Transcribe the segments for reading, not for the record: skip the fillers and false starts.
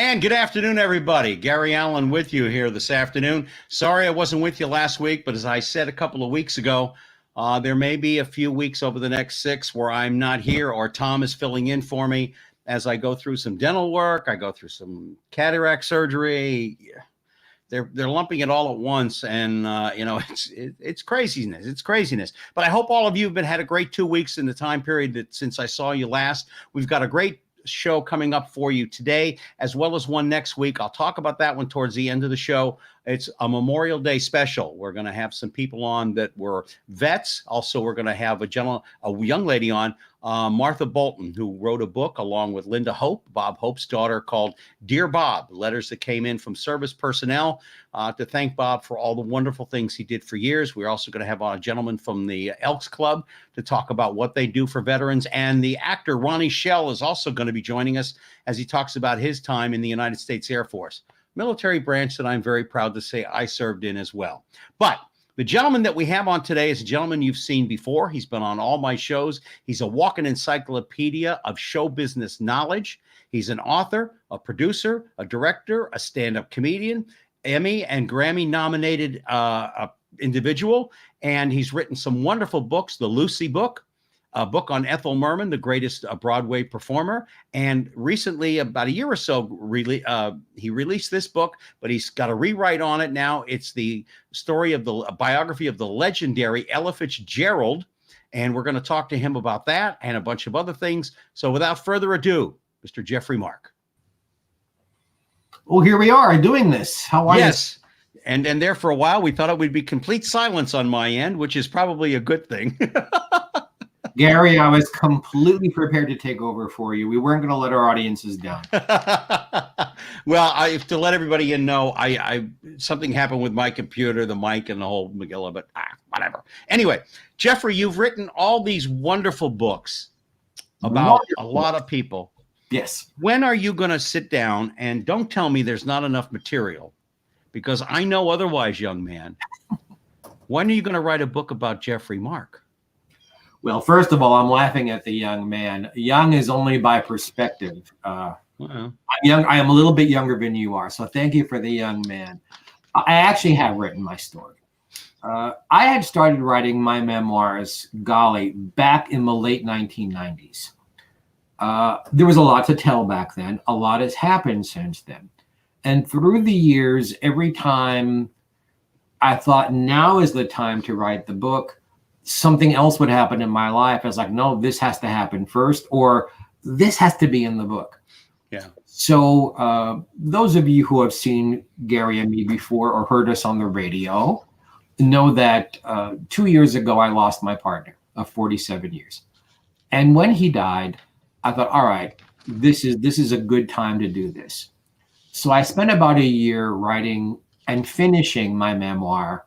And good afternoon, everybody. Gary Allen with you here this afternoon. Sorry I wasn't with you last week, but as I said a couple of weeks ago, there may be a few weeks over the next 6 where I'm not here or Tom is filling in for me as I go through some dental work. I go through some cataract surgery. They're lumping it all at once, and it's craziness. It's craziness. But I hope all of you have had a great 2 weeks in the time period that since I saw you last. We've got a great show coming up for you today, as well as one next week. I'll talk about that one towards the end of the show. It's a Memorial Day special. We're going to have some people on that were vets. Also, we're going to have a young lady on, Martha Bolton, who wrote a book along with Linda Hope, Bob Hope's daughter, called Dear Bob, letters that came in from service personnel to thank Bob for all the wonderful things he did for years. We're also going to have a gentleman from the Elks Club to talk about what they do for veterans. And the actor Ronnie Shell is also going to be joining us as he talks about his time in the United States Air Force, military branch that I'm very proud to say I served in as well. But the gentleman that we have on today is a gentleman you've seen before. He's been on all my shows. He's a walking encyclopedia of show business knowledge. He's an author, a producer, a director, a stand-up comedian, Emmy and Grammy nominated individual. And he's written some wonderful books, the Lucy book, a book on Ethel Merman, the greatest Broadway performer. And recently, about a year or so, he released this book, but he's got a rewrite on it now. It's the story of the biography of the legendary Ella Fitzgerald. And we're going to talk to him about that and a bunch of other things. So without further ado, Mr. Geoffrey Mark. Well, here we are doing this. How are you? Yes. And there for a while, we thought it would be complete silence on my end, which is probably a good thing. Gary, I was completely prepared to take over for you. We weren't going to let our audiences down. Well, to let everybody know, something happened with my computer, the mic, and the whole Megillah, but whatever. Anyway, Geoffrey, you've written all these wonderful books about a lot of people. Yes. When are you going to sit down, and don't tell me there's not enough material, because I know otherwise, young man. When are you going to write a book about Geoffrey Mark? Well, first of all, I'm laughing at the young man. Young is only by perspective. I'm young. I am a little bit younger than you are, so thank you for the young man. I actually have written my story. I had started writing my memoirs, golly, back in the late 1990s. There was a lot to tell back then. A lot has happened since then. And through the years, every time I thought now is the time to write the book, something else would happen in my life. I was like, no, this has to happen first, or this has to be in the book. Yeah. So those of you who have seen Gary and me before or heard us on the radio know that 2 years ago, I lost my partner of 47 years. And when he died, I thought, all right, this is a good time to do this. So I spent about a year writing and finishing my memoir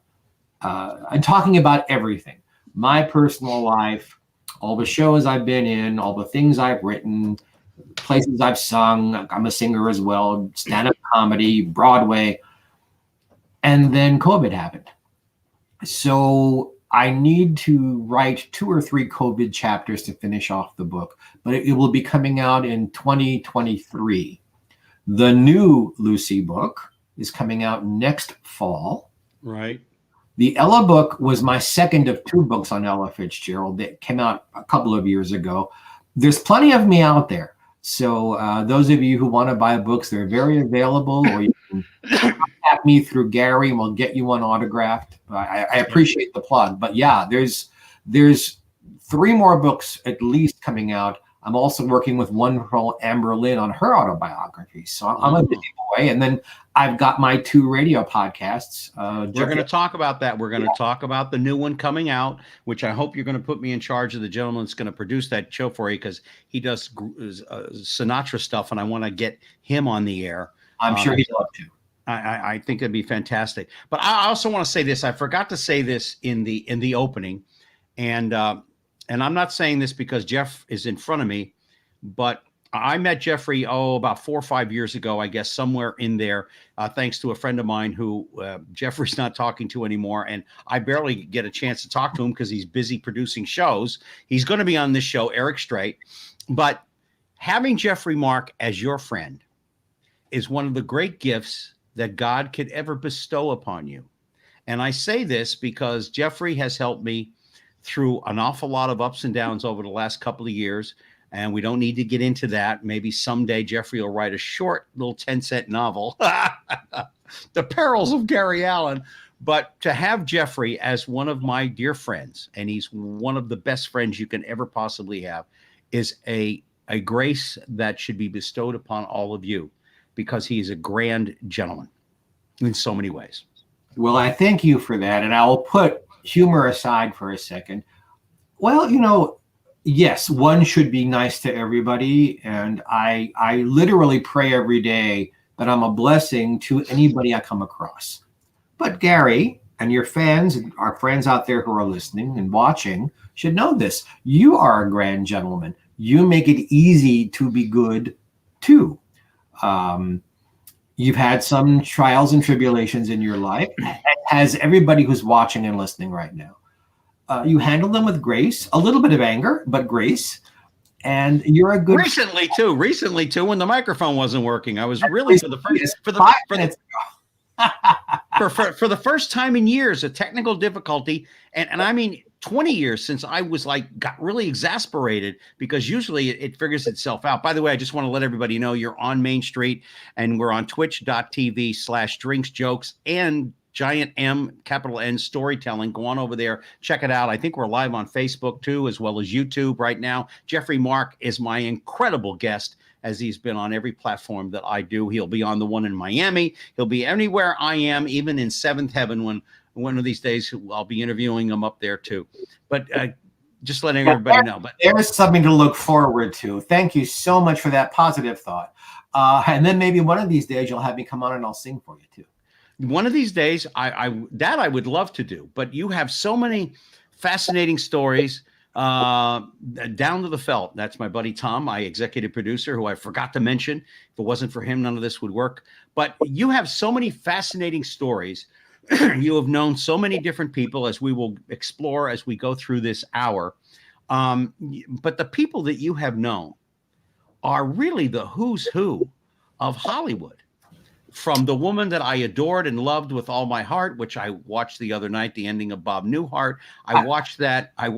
and talking about everything. My personal life, all the shows I've been in, all the things I've written, places I've sung. I'm a singer as well, stand-up comedy, Broadway. And then COVID happened. So I need to write 2 or 3 COVID chapters to finish off the book, but it will be coming out in 2023. The new Lucy book is coming out next fall. Right. The Ella book was my second of 2 books on Ella Fitzgerald that came out a couple of years ago. There's plenty of me out there. So those of you who want to buy books, they're very available, or you can contact me through Gary and we'll get you one autographed. I appreciate the plug. But yeah, there's 3 more books at least coming out. I'm also working with wonderful Amber Lynn on her autobiography. So I'm a busy boy. And then I've got my 2 radio podcasts. We're going to talk about that. We're going to talk about the new one coming out, which I hope you're going to put me in charge of the gentleman that's going to produce that show for you, because he does Sinatra stuff, and I want to get him on the air. I'm sure he'd love to. I think that'd be fantastic. But I also want to say this. I forgot to say this in the opening, and I'm not saying this because Jeff is in front of me, but I met Geoffrey, about 4 or 5 years ago, I guess, somewhere in there, thanks to a friend of mine who Geoffrey's not talking to anymore. And I barely get a chance to talk to him because he's busy producing shows. He's going to be on this show, Eric Strait. But having Geoffrey Mark as your friend is one of the great gifts that God could ever bestow upon you. And I say this because Geoffrey has helped me through an awful lot of ups and downs over the last couple of years. And we don't need to get into that. Maybe someday Geoffrey will write a short little 10-cent novel, The Perils of Gary Allan. But to have Geoffrey as one of my dear friends, and he's one of the best friends you can ever possibly have, is a grace that should be bestowed upon all of you, because he is a grand gentleman in so many ways. Well, I thank you for that. And I will put humor aside for a second. Well, yes, one should be nice to everybody. And I literally pray every day that I'm a blessing to anybody I come across. But Gary and your fans, and our friends out there who are listening and watching, should know this. You are a grand gentleman. You make it easy to be good too. You've had some trials and tribulations in your life, as everybody who's watching and listening right now. You handle them with grace, a little bit of anger, but grace. And you're a good. Recently too, when the microphone wasn't working, I was really for the first time in years, a technical difficulty, and I mean 20 years since I was got really exasperated, because usually it figures itself out. By the way, I just want to let everybody know you're on Mainstreet, and we're on twitch.tv/drinksjokes and Giant M, capital N Storytelling. Go on over there, check it out. I think we're live on Facebook too, as well as YouTube right now. Geoffrey Mark is my incredible guest, as he's been on every platform that I do. He'll be on the one in Miami. He'll be anywhere I am, even in seventh heaven, when one of these days I'll be interviewing him up there too. But just letting everybody know. But there's something to look forward to. Thank you so much for that positive thought. And then maybe one of these days you'll have me come on and I'll sing for you too. One of these days, I would love to do. But you have so many fascinating stories. Down to the felt. That's my buddy Tom, my executive producer, who I forgot to mention. If it wasn't for him, none of this would work. But you have so many fascinating stories. You have known so many different people, as we will explore as we go through this hour. But the people that you have known are really the who's who of Hollywood. From the woman that I adored and loved with all my heart, which I watched the other night, the ending of Bob Newhart. I watched that. I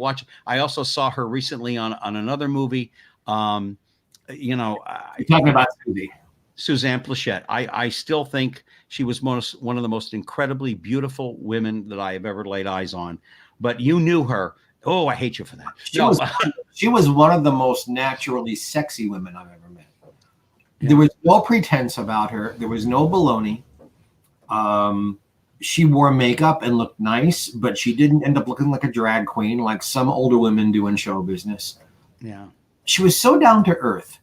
also saw her recently on another movie. You're talking about Suzanne Pleshette. I still think she was one of the most incredibly beautiful women that I have ever laid eyes on. But you knew her. Oh, I hate you for that. She was one of the most naturally sexy women I've ever met. Yeah. There was no pretense about her. There was no baloney. She wore makeup and looked nice, but she didn't end up looking like a drag queen like some older women do in show business. Yeah. She was so down to earth.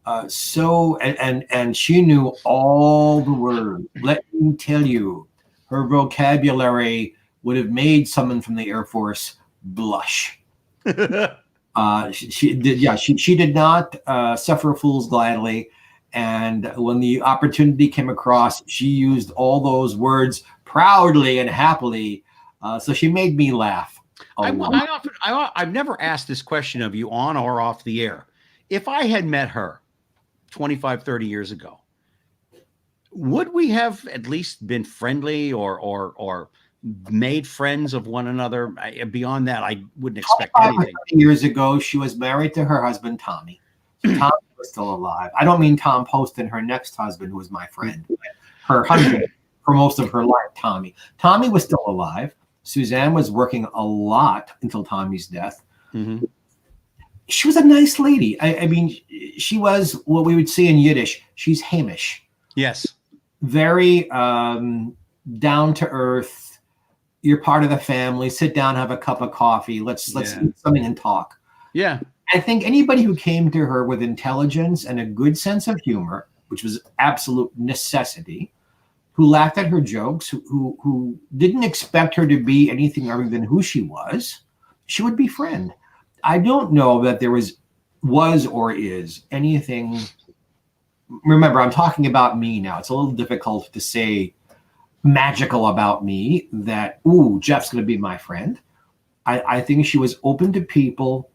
And she knew all the words. Let me tell you, her vocabulary would have made someone from the Air Force blush. She did not suffer fools gladly, and when the opportunity came across, she used all those words proudly and happily. So she made me laugh. I've never asked this question of you on or off the air. If I had met her 25, 30 years ago, would we have at least been friendly or made friends of one another? Beyond that, I wouldn't expect anything. Years ago, she was married to her husband, Tommy. So Tommy was still alive. I don't mean Tom Poston, her next husband, who was my friend. Her husband for most of her life, Tommy. Tommy was still alive. Suzanne was working a lot until Tommy's death. Mm-hmm. She was a nice lady. I mean, she was what we would say in Yiddish. She's Hamish. Yes. Very down to earth. You're part of the family. Sit down, have a cup of coffee. Let's eat something and talk. Yeah. I think anybody who came to her with intelligence and a good sense of humor, which was absolute necessity, who laughed at her jokes, who didn't expect her to be anything other than who she was, she would befriend. I don't know that there was or is anything. Remember, I'm talking about me now. It's a little difficult to say magical about me that, Jeff's going to be my friend. I think she was open to people.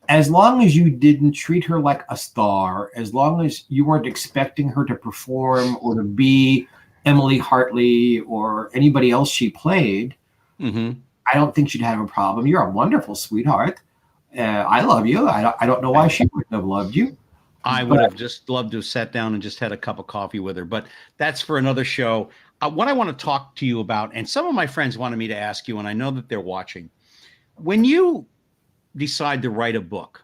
as long as you didn't treat her like a star, as long as you weren't expecting her to perform or to be Emily Hartley or anybody else she played, Mm-hmm. I don't think she'd have a problem. You're a wonderful sweetheart. I love you. I don't know why she wouldn't have loved you. I would have just loved to have sat down and just had a cup of coffee with her, but that's for another show. What I want to talk to you about, and some of my friends wanted me to ask you, and I know that they're watching. When you decide to write a book,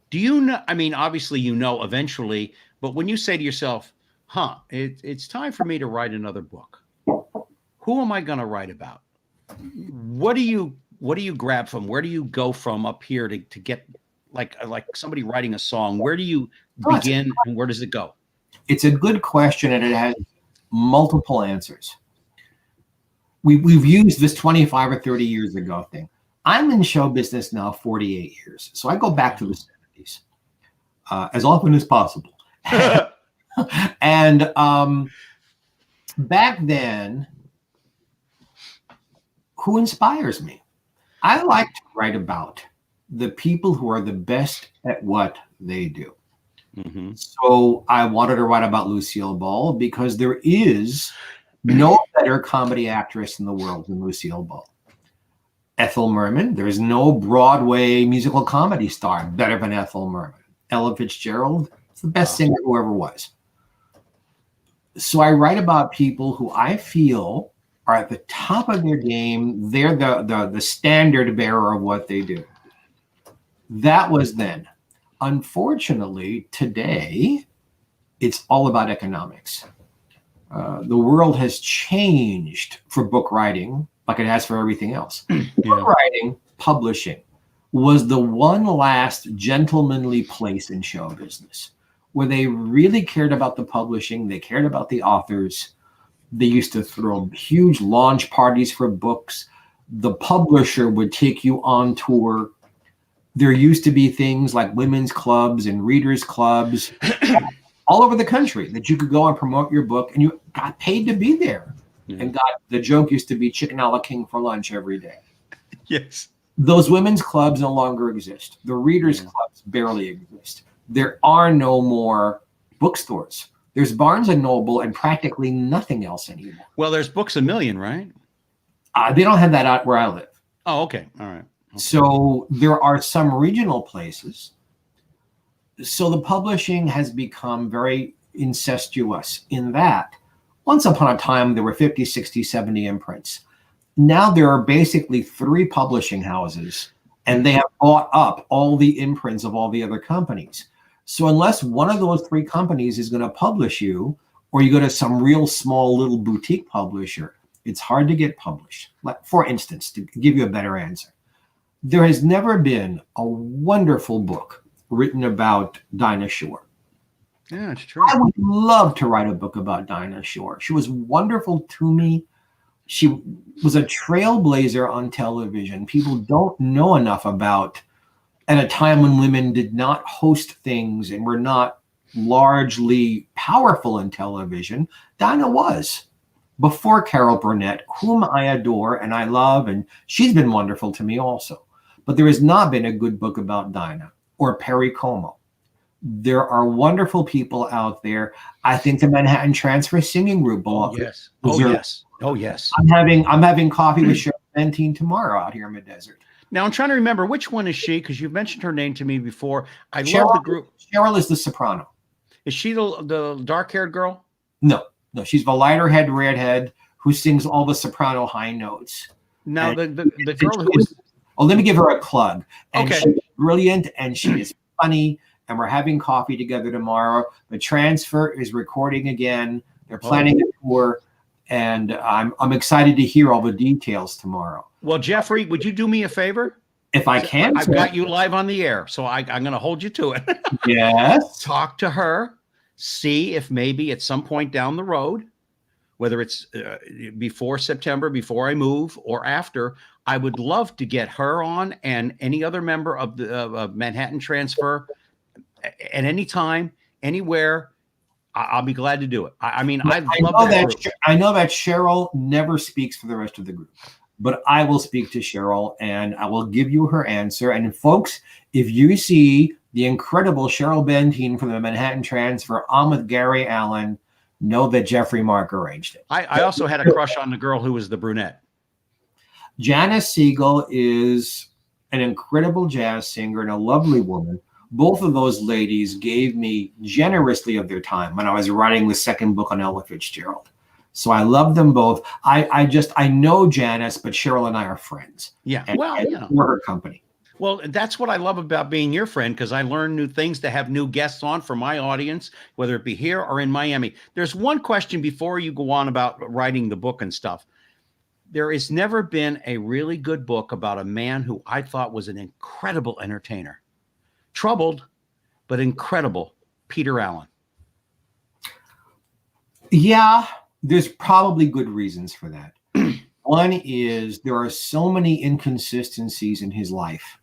do you know? I mean, obviously, you know eventually, but when you say to yourself, it's time for me to write another book, who am I going to write about? What do you grab from? Where do you go from up here to get like somebody writing a song? Where do you begin and where does it go? It's a good question, and it has multiple answers. We've used this 25 or 30 years ago thing. I'm in show business now 48 years, so I go back to the 70s as often as possible. And back then, who inspires me? I like to write about the people who are the best at what they do. Mm-hmm. So I wanted to write about Lucille Ball because there is no better comedy actress in the world than Lucille Ball. Ethel Merman, there's no Broadway musical comedy star better than Ethel Merman. Ella Fitzgerald, it's the best singer who ever was. So I write about people who I feel are at the top of their game. They're the standard bearer of what they do. That was then. Unfortunately, today, it's all about economics. The world has changed for book writing like it has for everything else. Yeah. Book writing, publishing, was the one last gentlemanly place in show business where they really cared about the publishing, they cared about the authors. They used to throw huge launch parties for books. The publisher would take you on tour. There used to be things like women's clubs and readers clubs all over the country that you could go and promote your book, and you got paid to be there. Yeah. And the joke used to be chicken a la king for lunch every day. Yes. Those women's clubs no longer exist. The readers clubs barely exist. There are no more bookstores. There's Barnes and Noble and practically nothing else anymore. Well, there's Books A Million, right? They don't have that out where I live. Oh, okay. All right. Okay. So there are some regional places. So the publishing has become very incestuous in that once upon a time, there were 50, 60, 70 imprints. Now there are basically 3 publishing houses, and they have bought up all the imprints of all the other companies. So unless one of those 3 companies is going to publish you, or you go to some real small little boutique publisher, it's hard to get published. Like, for instance, to give you a better answer, there has never been a wonderful book written about Dinah Shore. Yeah, it's true. I would love to write a book about Dinah Shore. She was wonderful to me. She was a trailblazer on television. People don't know enough about at a time when women did not host things and were not largely powerful in television. Dinah was. Before Carol Burnett, whom I adore and I love, and she's been wonderful to me also. But there has not been a good book about Dinah or Perry Como. There are wonderful people out there. I think the Manhattan Transfer Singing Group belongs. Yes. Oh, yes. Oh, yes. I'm having coffee with Cheryl Benteen tomorrow out here in the desert. Now I'm trying to remember, which one is she? Because you've mentioned her name to me before. I love the group. Cheryl is the soprano. Is she the dark-haired girl? No, she's the lighter-haired redhead who sings all the soprano high notes. Now the girl who is. Oh, let me give her a plug. And okay. She's brilliant and she is funny. And we're having coffee together tomorrow. The Transfer is recording again. They're planning a tour, and I'm excited to hear all the details tomorrow. Well, Geoffrey, would you do me a favor? If I can. I've got you live on the air, so I'm going to hold you to it. Yes. Talk to her. See if maybe at some point down the road, whether it's before September, before I move, or after, I would love to get her on and any other member of the Manhattan Transfer at any time, anywhere. I'll be glad to do it. I mean, I know that Cheryl never speaks for the rest of the group. but I will speak to Cheryl and I will give you her answer. And folks, if you see the incredible Cheryl Benteen from the Manhattan Transfer on with Gary Allan, know that Geoffrey Mark arranged it. I also had a crush on the girl who was the brunette. Janice Siegel is an incredible jazz singer and a lovely woman. Both of those ladies gave me generously of their time when I was writing the second book on Ella Fitzgerald. So I love them both. I know Janice, but Cheryl and I are friends. Yeah, and, well, and you know, we're her company. Well, that's what I love about being your friend, because I learn new things to have new guests on for my audience, whether it be here or in Miami. There's one question before you go on about writing the book and stuff. There has never been a really good book about a man who I thought was an incredible entertainer. Troubled, but incredible. Peter Allen. Yeah, there's probably good reasons for that. One is there are so many inconsistencies in his life.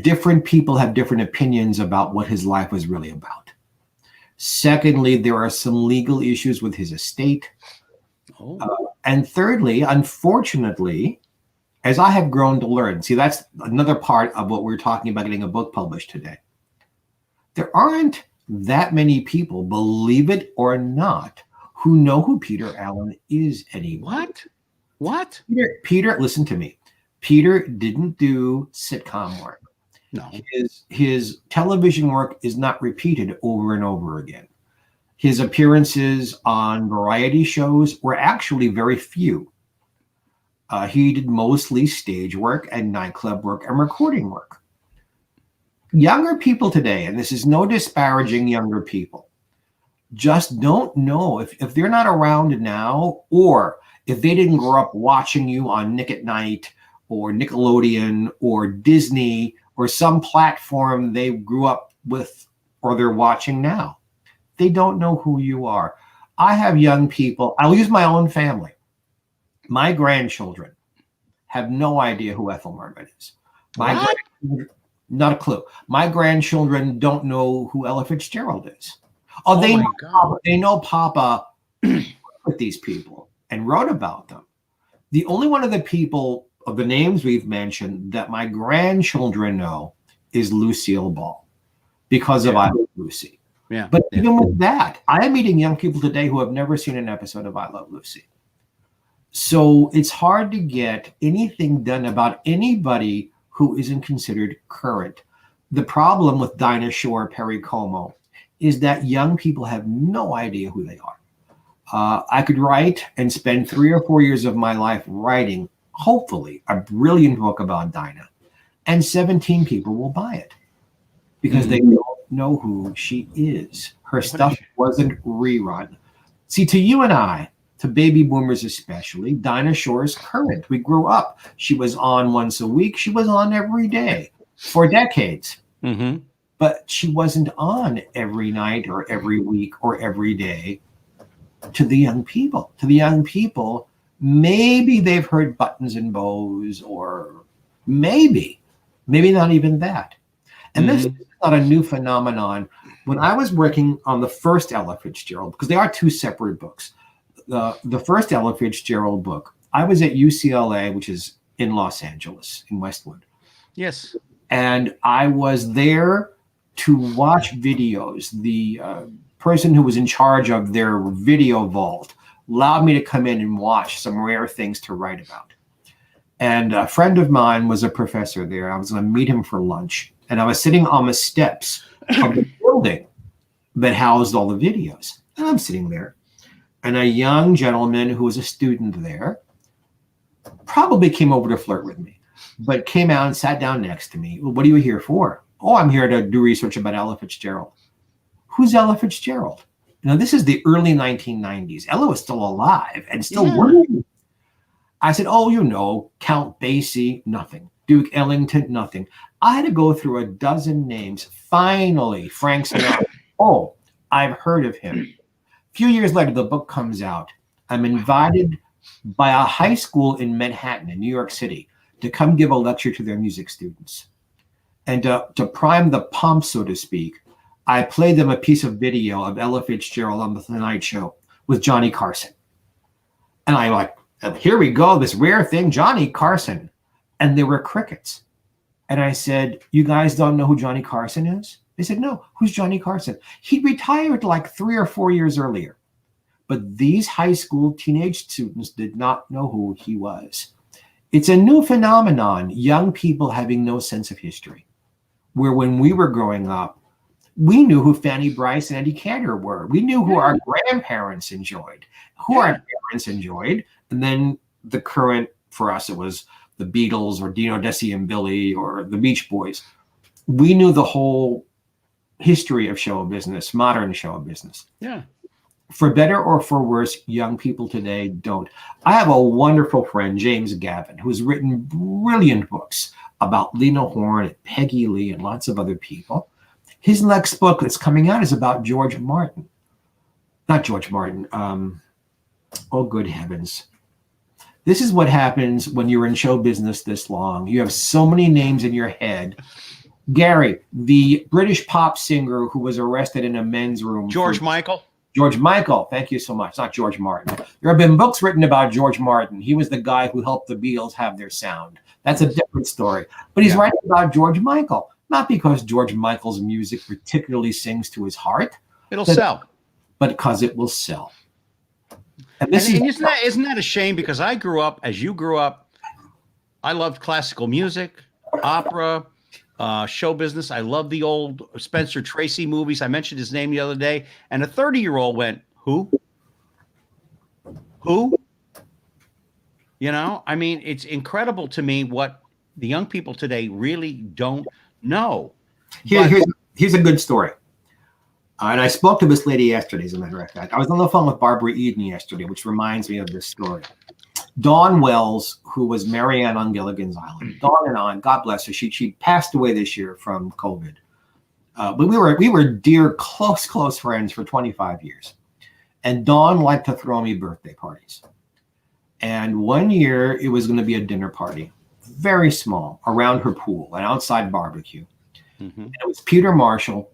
Different people have different opinions about what his life was really about. Secondly, there are some legal issues with his estate. And thirdly, unfortunately, as I have grown to learn, see, that's another part of what we're talking about getting a book published today. There aren't that many people, believe it or not, who know who Peter Allen is anymore. What? Peter, listen to me. Peter didn't do sitcom work. No. His television work is not repeated over and over again. His appearances on variety shows were actually very few. He did mostly stage work and nightclub work and recording work. Younger people today, and this is no disparaging younger people, just don't know if they're not around now, or if they didn't grow up watching you on Nick at Night or Nickelodeon or Disney or some platform they grew up with or they're watching now. They don't know who you are. I have young people. I'll use my own family. My grandchildren have no idea who Ethel Merman is. Not a clue. My grandchildren don't know who Ella Fitzgerald is. They know Papa with these people and wrote about them. The only one of the people of the names we've mentioned that my grandchildren know is Lucille Ball because of I Love Lucy. Yeah. But even with that, I am meeting young people today who have never seen an episode of I Love Lucy. So it's hard to get anything done about anybody who isn't considered current. The problem with Dinah Shore, Perry Como, is that young people have no idea who they are. I could write and spend 3 or 4 years of my life writing, hopefully, a brilliant book about Dinah, and 17 people will buy it because they don't know who she is. Her stuff wasn't rerun. See, to you and I, to baby boomers especially, Dinah Shore is current. We grew up. She was on once a week. She was on every day for decades. Mm-hmm. But she wasn't on every night or every week or every day to the young people. To the young people, maybe they've heard Buttons and Bows, or maybe not even that. And this is not a new phenomenon. When I was working on the first Ella Fitzgerald, because they are two separate books, the first Ella Fitzgerald book, I was at UCLA, which is in Los Angeles, in Westwood. Yes. And I was there to watch videos. The person who was in charge of their video vault allowed me to come in and watch some rare things to write about. And a friend of mine was a professor there. I was going to meet him for lunch. And I was sitting on the steps of the building that housed all the videos. And I'm sitting there. And a young gentleman who was a student there probably came over to flirt with me, but came out and sat down next to me. Well, what are you here for? Oh, I'm here to do research about Ella Fitzgerald. Who's Ella Fitzgerald? Now, this is the early 1990s. Ella was still alive and still working. I said, oh, you know, Count Basie, nothing. Duke Ellington, nothing. I had to go through a dozen names. Finally, Frank Sinatra. Oh, I've heard of him. A few years later, the book comes out. I'm invited by a high school in Manhattan, in New York City, to come give a lecture to their music students. And to prime the pump, so to speak, I played them a piece of video of Ella Fitzgerald on the Tonight Show with Johnny Carson. And I And here we go, this rare thing, Johnny Carson. And there were crickets. And I said, you guys don't know who Johnny Carson is? They said, no, who's Johnny Carson? He retired like 3 or 4 years earlier. But these high school teenage students did not know who he was. It's a new phenomenon, young people having no sense of history. Where when we were growing up, we knew who Fanny Brice and Eddie Cantor were. We knew who our grandparents enjoyed, who our parents enjoyed. And then the current, for us, it was the Beatles or Dino Desi and Billy or the Beach Boys. We knew the whole history of show business, modern show business. Yeah. For better or for worse, young people today don't. I have a wonderful friend, James Gavin, who's written brilliant books about Lena Horne and Peggy Lee and lots of other people. His next book that's coming out is about George Martin. Not George Martin. Oh, good heavens. This is what happens when you're in show business this long. You have so many names in your head. Gary, the British pop singer who was arrested in a men's room. George Michael. George Michael, thank you so much. Not George Martin. There have been books written about George Martin. He was the guy who helped the Beatles have their sound. That's a different story. But he's writing about George Michael, not because George Michael's music particularly sings to his heart. It'll sell. But because it will sell. And isn't that a shame? Because I grew up, as you grew up, I loved classical music, opera, show business. I love the old Spencer Tracy movies. I mentioned his name the other day, and a 30-year-old went, "Who? Who?" You know, I mean, it's incredible to me what the young people today really don't know. Here's a good story. And I spoke to this lady yesterday, as a matter of fact. I was on the phone with Barbara Eden yesterday, which reminds me of this story. Dawn Wells, who was Marianne on Gilligan's Island. Dawn and I, God bless her, she passed away this year from COVID. But we were dear, close friends for 25 years. And Dawn liked to throw me birthday parties. And one year, it was going to be a dinner party, very small, around her pool, an outside barbecue. Mm-hmm. And it was Peter Marshall,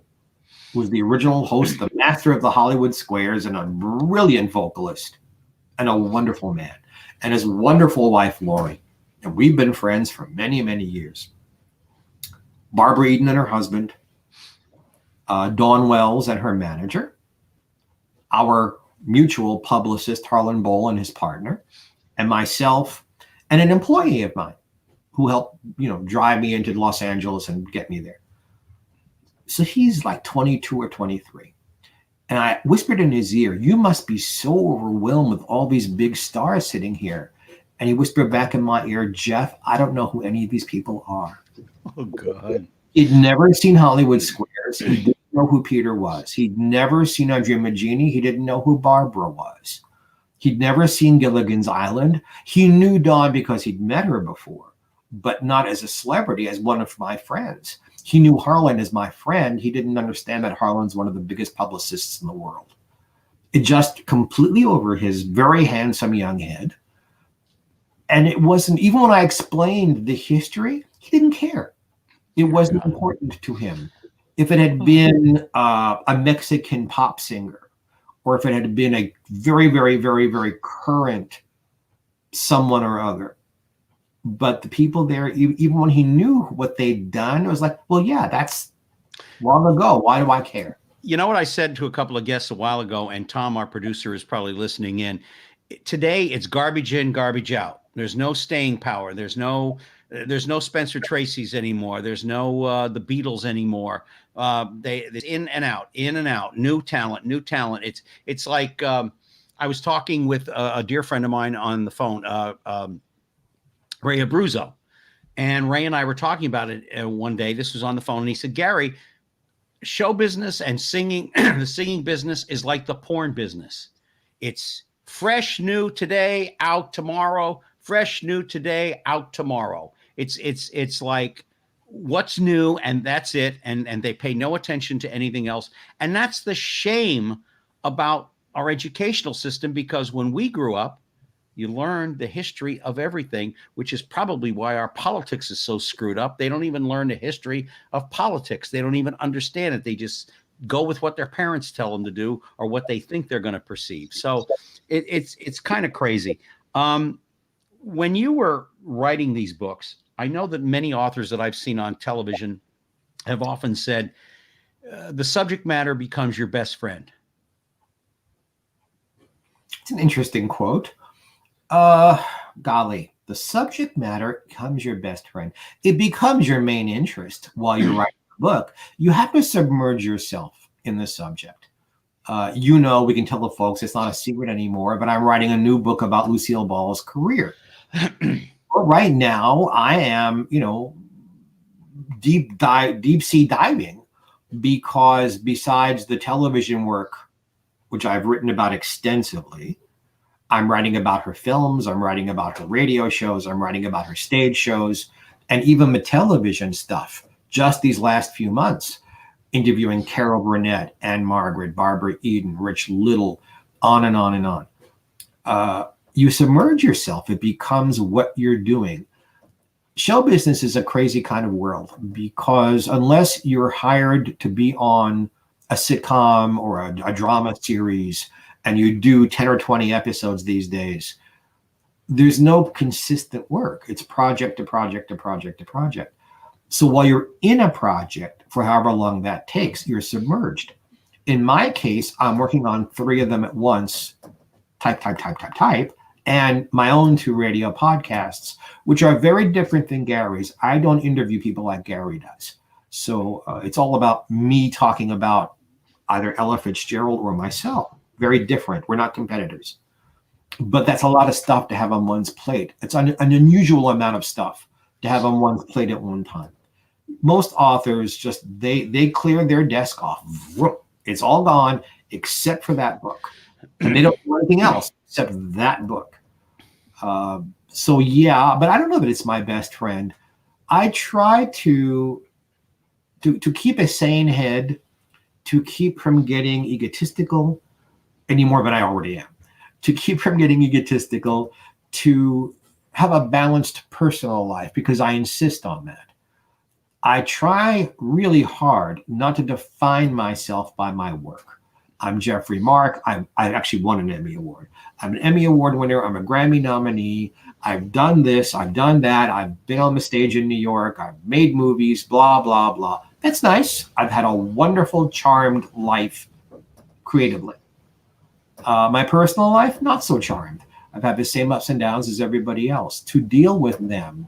who was the original host, the master of the Hollywood Squares, and a brilliant vocalist, and a wonderful man. And his wonderful wife, Lori. And we've been friends for many, many years. Barbara Eden and her husband, Dawn Wells and her manager, our mutual publicist, Harlan Bowl and his partner, and myself, and an employee of mine who helped, drive me into Los Angeles and get me there. So he's like 22 or 23. And I whispered in his ear, "You must be so overwhelmed with all these big stars sitting here." And he whispered back in my ear, "Jeff, I don't know who any of these people are." Oh, God. He'd never seen Hollywood Squares. He didn't know who Peter was. He'd never seen Andrea Magini. He didn't know who Barbara was. He'd never seen Gilligan's Island. He knew Dawn because he'd met her before, but not as a celebrity, as one of my friends. He knew Harlan as my friend. He didn't understand that Harlan's one of the biggest publicists in the world. It just completely over his very handsome young head. And it wasn't, even when I explained the history, he didn't care. It wasn't important to him. If it had been a Mexican pop singer, or if it had been a very, very, very, very current someone or other. But the people there, even when he knew what they'd done, it was like, well, yeah, that's long ago. Why do I care? You know what I said to a couple of guests a while ago, and Tom, our producer, is probably listening in. Today, it's garbage in, garbage out. There's no staying power. There's no Spencer Tracy's anymore. There's no the Beatles anymore. They in and out, new talent. It's like I was talking with a dear friend of mine on the phone, Ray Abruzzo, and Ray and I were talking about it one day. This was on the phone, and he said, "Gary, show business and singing, the singing business is like the porn business. It's fresh, new today, out tomorrow. Fresh, new today, out tomorrow. It's like what's new, and that's it. And they pay no attention to anything else. And that's the shame about our educational system, because when we grew up, you learned the history of everything, which is probably why our politics is so screwed up. They don't even learn the history of politics. They don't even understand it. They just go with what their parents tell them to do or what they think they're going to perceive. So it's kind of crazy. When you were writing these books, I know that many authors that I've seen on television have often said the subject matter becomes your best friend. It's an interesting quote. Golly, the subject matter becomes your best friend. It becomes your main interest while you're writing the book. You have to submerge yourself in the subject. We can tell the folks it's not a secret anymore, but I'm writing a new book about Lucille Ball's career. Right now, I am, deep sea diving, because besides the television work, which I've written about extensively, I'm writing about her films, I'm writing about her radio shows, I'm writing about her stage shows, and even the television stuff. Just these last few months, interviewing Carol Burnett, Anne Margaret, Barbara Eden, Rich Little, on and on and on. You submerge yourself. It becomes what you're doing. Show business is a crazy kind of world, because unless you're hired to be on a sitcom or a drama series, and you do 10 or 20 episodes these days, there's no consistent work. It's project to project to project to project. So while you're in a project, for however long that takes, you're submerged. In my case, I'm working on 3 of them at once, type, and my own 2 radio podcasts, which are very different than Gary's. I don't interview people like Gary does. So it's all about me talking about either Ella Fitzgerald or myself. Very different. We're not competitors. But that's a lot of stuff to have on one's plate. It's an unusual amount of stuff to have on one's plate at one time. Most authors just, they clear their desk off. It's all gone except for that book. And they don't do anything else except that book. So yeah, but I don't know that it's my best friend. I try to keep a sane head, to keep from getting egotistical any more than I already am, to keep from getting egotistical, to have a balanced personal life, because I insist on that. I try really hard not to define myself by my work. I'm Geoffrey Mark. I actually won an Emmy Award. I'm an Emmy Award winner. I'm a Grammy nominee. I've done this. I've done that. I've been on the stage in New York. I've made movies, blah, blah, blah. That's nice. I've had a wonderful, charmed life creatively. My personal life, not so charmed. I've had the same ups and downs as everybody else. To deal with them,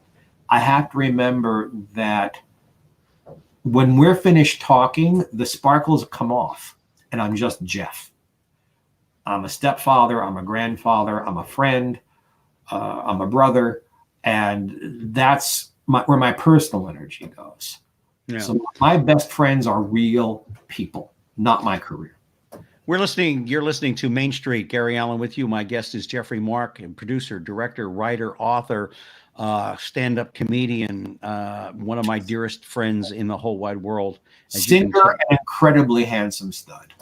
I have to remember that when we're finished talking, the sparkles come off, and I'm just Jeff. I'm a stepfather, I'm a grandfather, I'm a friend, I'm a brother, and that's where my personal energy goes. Yeah. So my best friends are real people, not my career. You're listening to Mainstreet. Gary Allen with you. My guest is Geoffrey Mark, producer, director, writer, author, stand-up comedian, one of my dearest friends in the whole wide world. Singer and incredibly handsome stud.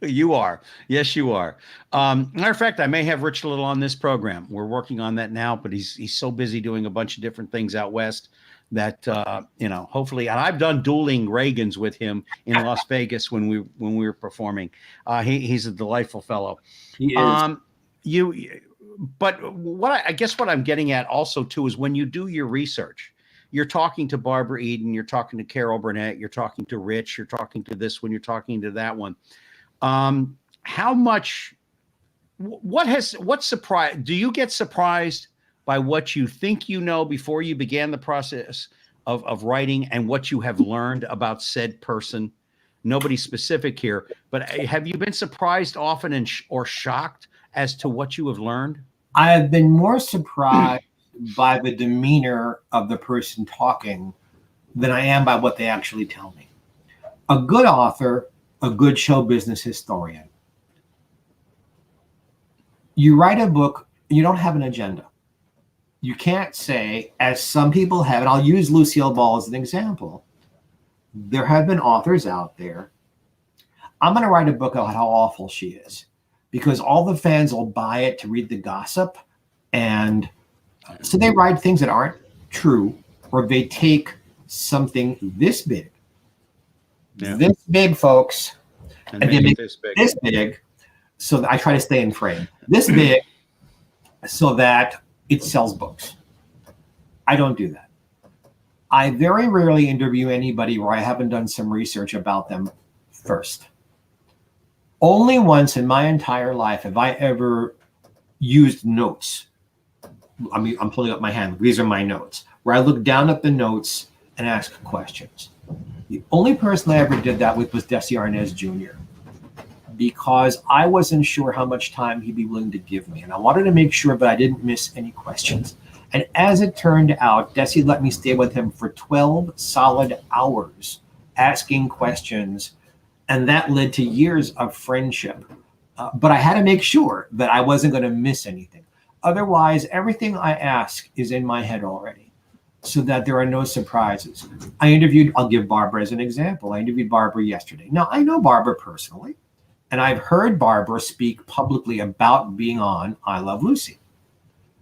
You are. Yes, you are. Matter of fact, I may have Rich Little on this program. We're working on that now, but he's so busy doing a bunch of different things out west that hopefully, and I've done dueling Reagans with him in Las Vegas when we were performing. He's a delightful fellow. He is. But I guess what I'm getting at also too is when you do your research, you're talking to Barbara Eden, you're talking to Carol Burnett, you're talking to Rich, you're talking to this one, you're talking to that one. How much? What surprise? Do you get surprised by what you think you know before you began the process of writing and what you have learned about said person? Nobody's specific here, but have you been surprised often or shocked as to what you have learned? I have been more surprised by the demeanor of the person talking than I am by what they actually tell me. A good author, a good show business historian, you write a book, you don't have an agenda. You can't say, as some people have, and I'll use Lucille Ball as an example. There have been authors out there. I'm going to write a book about how awful she is, because all the fans will buy it to read the gossip. And so they write things that aren't true, or they take something this big, this big, folks, and they make it this big. So I try to stay in frame. This big, so that it sells books. I don't do that. I very rarely interview anybody where I haven't done some research about them first. Only once in my entire life have I ever used notes. I mean, I'm pulling up my hand. These are my notes, where I look down at the notes and ask questions. The only person I ever did that with was Desi Arnaz Jr. because I wasn't sure how much time he'd be willing to give me. And I wanted to make sure that I didn't miss any questions. And as it turned out, Desi let me stay with him for 12 solid hours asking questions. And that led to years of friendship. But I had to make sure that I wasn't going to miss anything. Otherwise, everything I ask is in my head already, so that there are no surprises. I'll give Barbara as an example. I interviewed Barbara yesterday. Now, I know Barbara personally, and I've heard Barbara speak publicly about being on I Love Lucy.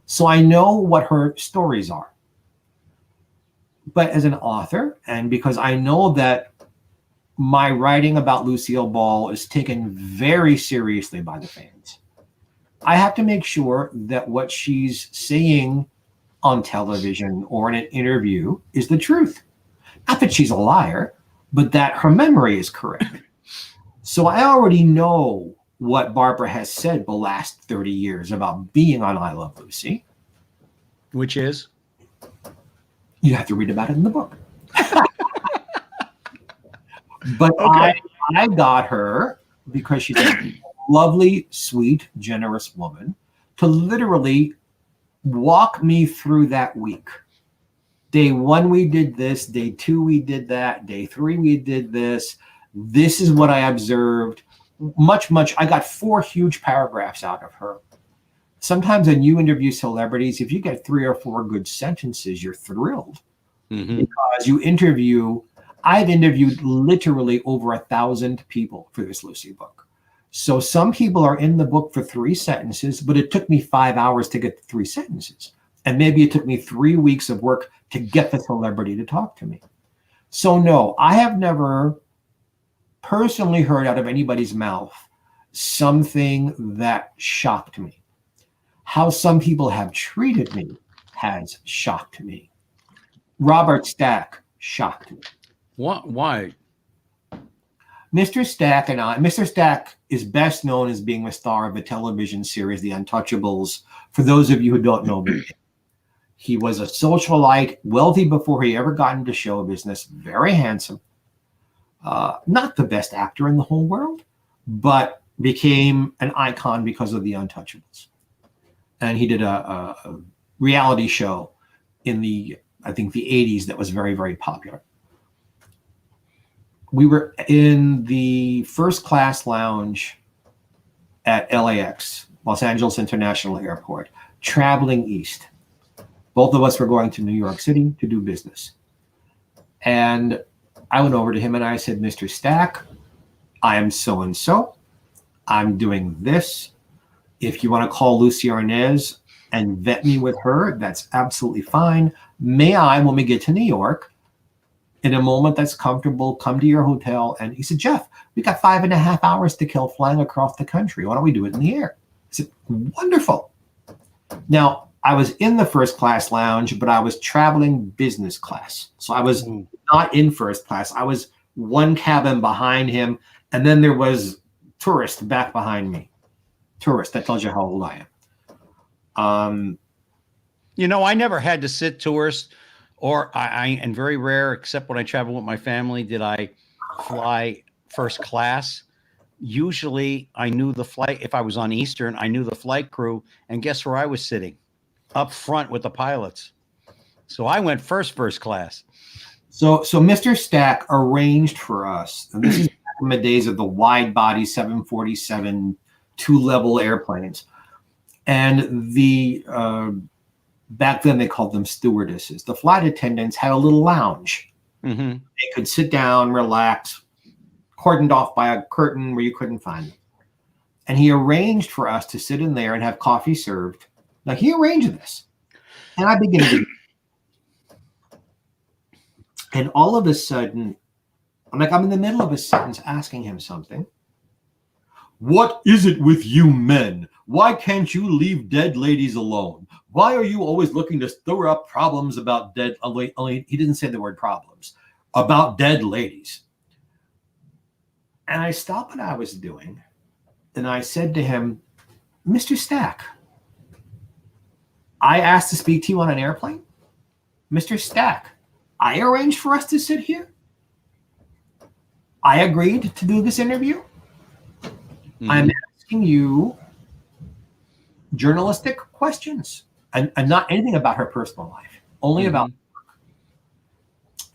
So I know what her stories are. But as an author, and because I know that my writing about Lucille Ball is taken very seriously by the fans, I have to make sure that what she's saying on television or in an interview is the truth. Not that she's a liar, but that her memory is correct. So I already know what Barbara has said the last 30 years about being on I Love Lucy. Which is? You have to read about it in the book. But Okay. I got her, because she's a lovely, sweet, generous woman, to literally walk me through that week. Day 1, we did this. Day 2, we did that. Day 3, we did this. This is what I observed. I got 4 huge paragraphs out of her. Sometimes when you interview celebrities, if you get 3 or 4 good sentences, you're thrilled. Mm-hmm. Because I've interviewed literally over 1,000 people for this Lucy book. So some people are in the book for 3 sentences, but it took me 5 hours to get the 3 sentences. And maybe it took me 3 weeks of work to get the celebrity to talk to me. So no, I have never personally heard out of anybody's mouth something that shocked me. How some people have treated me has shocked me. Robert Stack shocked me. What? Why? Mr. Stack is best known as being the star of the television series The Untouchables. For those of you who don't know me, he was a socialite, wealthy before he ever got into show business, very handsome. Not the best actor in the whole world, but became an icon because of The Untouchables. And he did a reality show in the 80s that was very, very popular. We were in the first class lounge at LAX, Los Angeles International Airport, traveling east. Both of us were going to New York City to do business. And I went over to him and I said, Mr. Stack, I am so-and-so. I'm doing this. If you want to call Lucy Arnaz and vet me with her, that's absolutely fine. May I, when we get to New York, in a moment that's comfortable, come to your hotel? And he said, Jeff, we got 5.5 hours to kill flying across the country. Why don't we do it in the air? I said, wonderful. Now, I was in the first class lounge, but I was traveling business class. So I was not in first class. I was one cabin behind him. And then there was tourist back behind me. Tourist, that tells you how old I am. I never had to sit tourist, or and very rare, except when I travel with my family, did I fly first class. Usually I knew the flight. If I was on Eastern, I knew the flight crew, and guess where I was sitting? Up front with the pilots. So I went first class. So Mr. Stack arranged for us, and this is back in the days of the wide body 747 2-level airplanes. And the back then they called them stewardesses. The flight attendants had a little lounge. Mm-hmm. They could sit down, relax, cordoned off by a curtain where you couldn't find them. And he arranged for us to sit in there and have coffee served. Now he arranged this. And I began to and all of a sudden, I'm in the middle of a sentence asking him something. What is it with you men? Why can't you leave dead ladies alone? Why are you always looking to stir up problems about dead? Only he didn't say the word problems, about dead ladies. And I stopped what I was doing and I said to him, Mr. Stack, I asked to speak to you on an airplane. Mr. Stack, I arranged for us to sit here. I agreed to do this interview. Mm-hmm. I'm asking you journalistic questions and not anything about her personal life, only about work.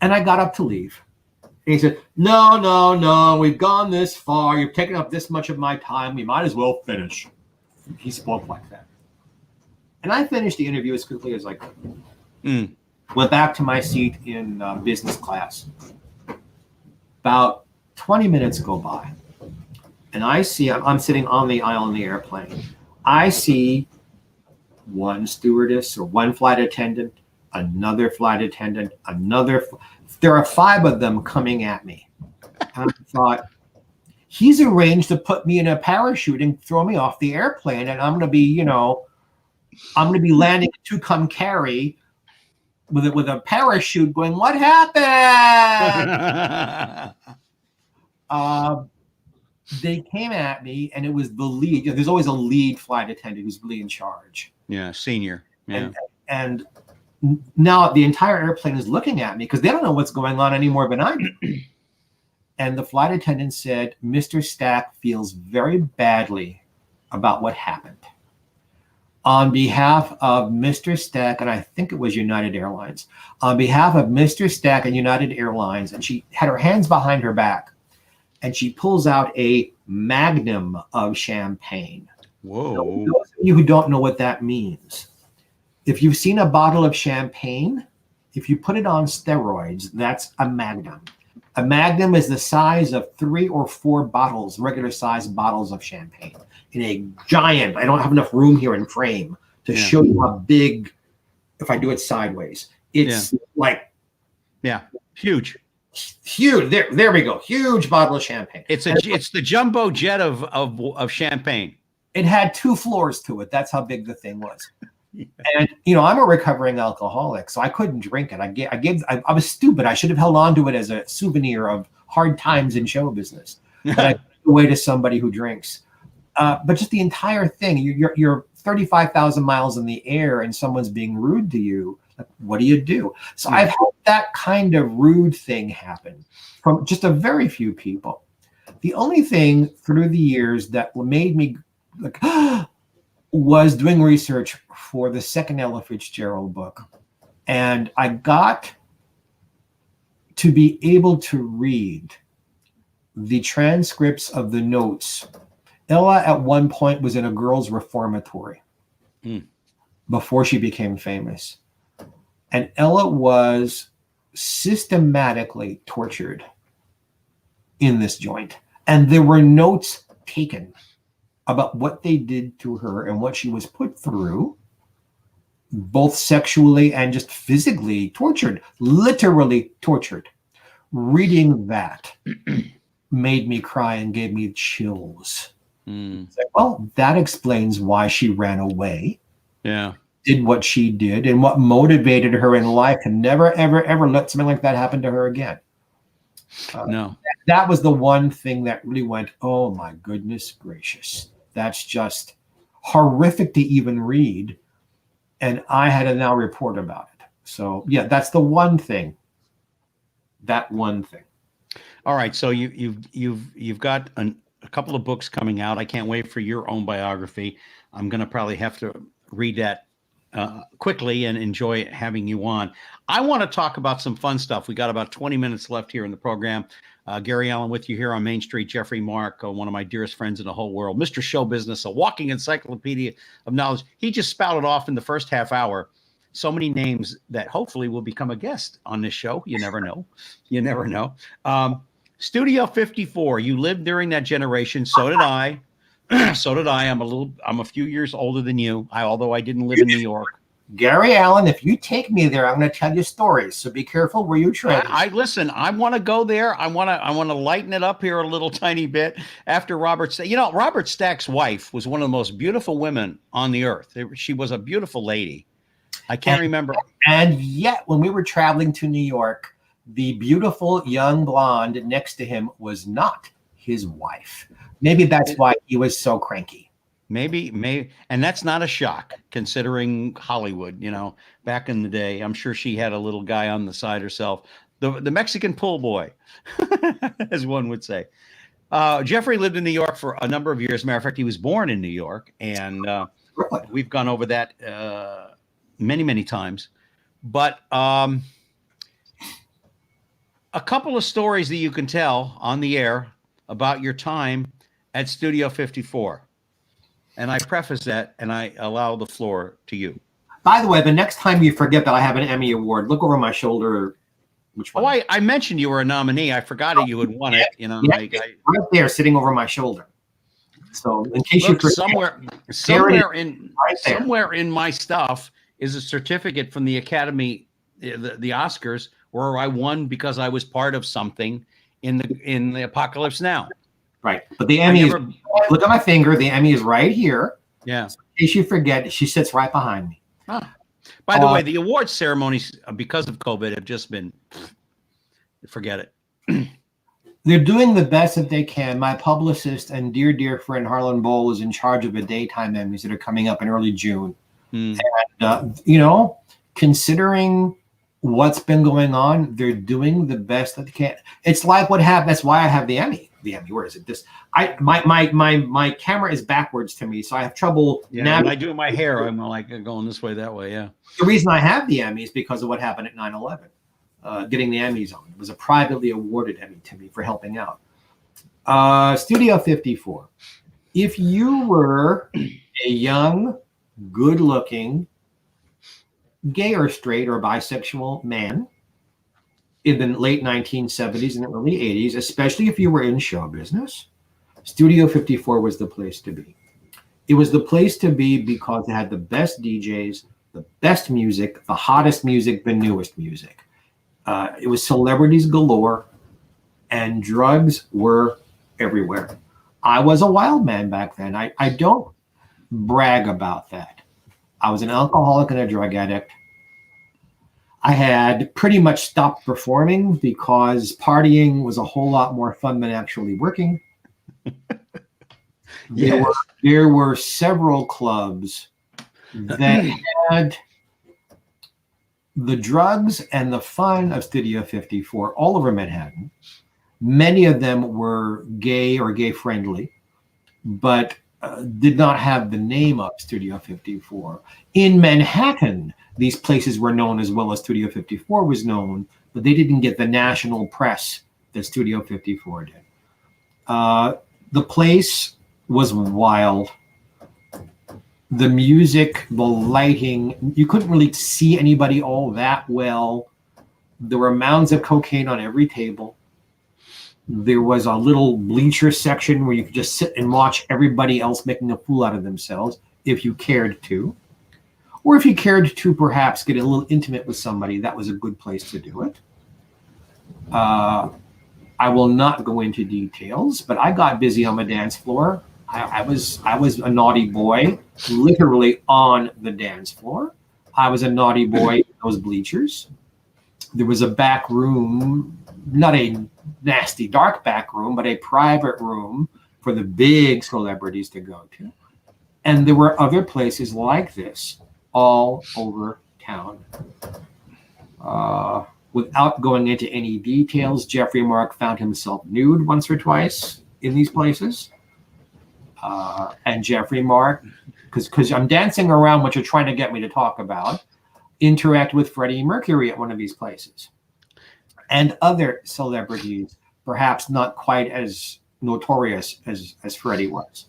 And I got up to leave. And he said, no, we've gone this far. You've taken up this much of my time. We might as well finish. He spoke like that. And I finished the interview as quickly as I could. Went back to my seat in business class. About 20 minutes go by. And I see, I'm sitting on the aisle in the airplane. I see one stewardess or one flight attendant, another flight attendant, there are 5 of them coming at me. And I thought, he's arranged to put me in a parachute and throw me off the airplane. And I'm going to be, I'm going to be landing at Tucumcari with a parachute going, what happened? They came at me, and it was the lead. There's always a lead flight attendant who's really in charge. Yeah, senior. Yeah. And now the entire airplane is looking at me because they don't know what's going on any more than I do. And the flight attendant said, Mr. Stack feels very badly about what happened. On behalf of Mr. Stack, and I think it was United Airlines, on behalf of Mr. Stack and United Airlines, and she had her hands behind her back, and she pulls out a magnum of champagne. Whoa. Now, those of you who don't know what that means, if you've seen a bottle of champagne, if you put it on steroids, that's a magnum. A magnum is the size of 3 or 4 bottles, regular sized bottles of champagne in a giant, I don't have enough room here in frame to show you how big, if I do it sideways, it's like. Yeah, huge. Huge. There we go. Huge bottle of champagne. It's the jumbo jet of champagne. It had 2 floors to it. That's how big the thing was. And I'm a recovering alcoholic, so I couldn't drink it. I was stupid. I should have held on to it as a souvenir of hard times in show business. But I gave it away to somebody who drinks. But just the entire thing, you're 35,000 miles in the air, and someone's being rude to you. Like, what do you do? So I've had that kind of rude thing happen from just a very few people. The only thing through the years that made me like was doing research for the second Ella Fitzgerald book. And I got to be able to read the transcripts of the notes. Ella at one point was in a girls' reformatory before she became famous. And Ella was systematically tortured in this joint. And there were notes taken about what they did to her and what she was put through, both sexually and just physically tortured, literally tortured. Reading that made me cry and gave me chills. Like, well, that explains why she ran away. Yeah. Did what she did and what motivated her in life to never, ever, ever let something like that happen to her again. No. That was the one thing that really went, oh my goodness gracious. That's just horrific to even read. And I had to now report about it. So yeah, that's the one thing. That one thing. All right. So you've got a couple of books coming out. I can't wait for your own biography. I'm going to probably have to read that quickly and enjoy having you on. I want to talk about some fun stuff. We got about 20 minutes left here in the program. Gary Allen with you here on Mainstreet. Geoffrey Mark, one of my dearest friends in the whole world, Mr. Show Business, a walking encyclopedia of knowledge. He just spouted off in the first half hour so many names that hopefully will become a guest on this show. You never know. You never know. Studio 54. You lived during that generation. So did I. So did I. I'm a few years older than you. Although I didn't live in New York. Gary Allen, if you take me there, I'm going to tell you stories. So be careful where you tread. I listen. I want to go there. I want to lighten it up here a little tiny bit. After Robert, Robert Stack's wife was one of the most beautiful women on the earth. She was a beautiful lady. I can't remember. And yet, when we were traveling to New York, the beautiful young blonde next to him was not his wife. Maybe that's why he was so cranky. Maybe, and that's not a shock considering Hollywood, back in the day. I'm sure she had a little guy on the side herself, the Mexican pool boy, as one would say. Geoffrey lived in New York for a number of years. Matter of fact, he was born in New York, and we've gone over that many, many times. But a couple of stories that you can tell on the air about your time at Studio 54. And I preface that, and I allow the floor to you. By the way, the next time you forget that I have an Emmy award, look over my shoulder. Which one? Oh, I mentioned you were a nominee. I forgot that you had won it. Right there, sitting over my shoulder. So, in case you forget, somewhere in my stuff is a certificate from the Academy, the Oscars, where I won because I was part of something in the Apocalypse Now. Right, but the Emmy is. Look at my finger. The Emmy is right here. Yeah. So in case you forget, she sits right behind me. Huh. By the way, the awards ceremonies, because of COVID, have just been. Forget it. They're doing the best that they can. My publicist and dear friend Harlan Bowl is in charge of the daytime Emmys that are coming up in early June. And considering what's been going on, they're doing the best that they can. It's like what happened. That's why I have the Emmy. The Emmy. Where is it? My camera is backwards to me, so I have trouble. Yeah, when I do my hair, I'm like going this way, that way. Yeah. The reason I have the Emmy is because of what happened at 9/11. Getting the Emmys on. It was a privately awarded Emmy to me for helping out. Studio 54. If you were a young, good-looking, gay or straight or bisexual man in the late 1970s and early 80s, especially if you were in show business, Studio 54 was the place to be. It was the place to be because it had the best DJs, the best music, the hottest music, the newest music. It was celebrities galore, and drugs were everywhere. I was a wild man back then. I don't brag about that. I was an alcoholic and a drug addict. I had pretty much stopped performing because partying was a whole lot more fun than actually working. There were several clubs that had the drugs and the fun of Studio 54 all over Manhattan. Many of them were gay or gay friendly, but did not have the name of Studio 54. In Manhattan, these places were known as well as Studio 54 was known, but they didn't get the national press that Studio 54 did. The place was wild. The music, the lighting, you couldn't really see anybody all that well. There were mounds of cocaine on every table. There was a little bleacher section where you could just sit and watch everybody else making a fool out of themselves if you cared to. Or if you cared to perhaps get a little intimate with somebody, that was a good place to do it. I will not go into details, but I got busy on the dance floor. I was a naughty boy, literally on the dance floor. I was a naughty boy in those bleachers. There was a back room, not a nasty dark back room, but a private room for the big celebrities to go to. And there were other places like this all over town. Without going into any details, Geoffrey Mark found himself nude once or twice in these places. And Geoffrey Mark, because I'm dancing around what you're trying to get me to talk about, interact with Freddie Mercury at one of these places. And other celebrities, perhaps not quite as notorious as Freddie was.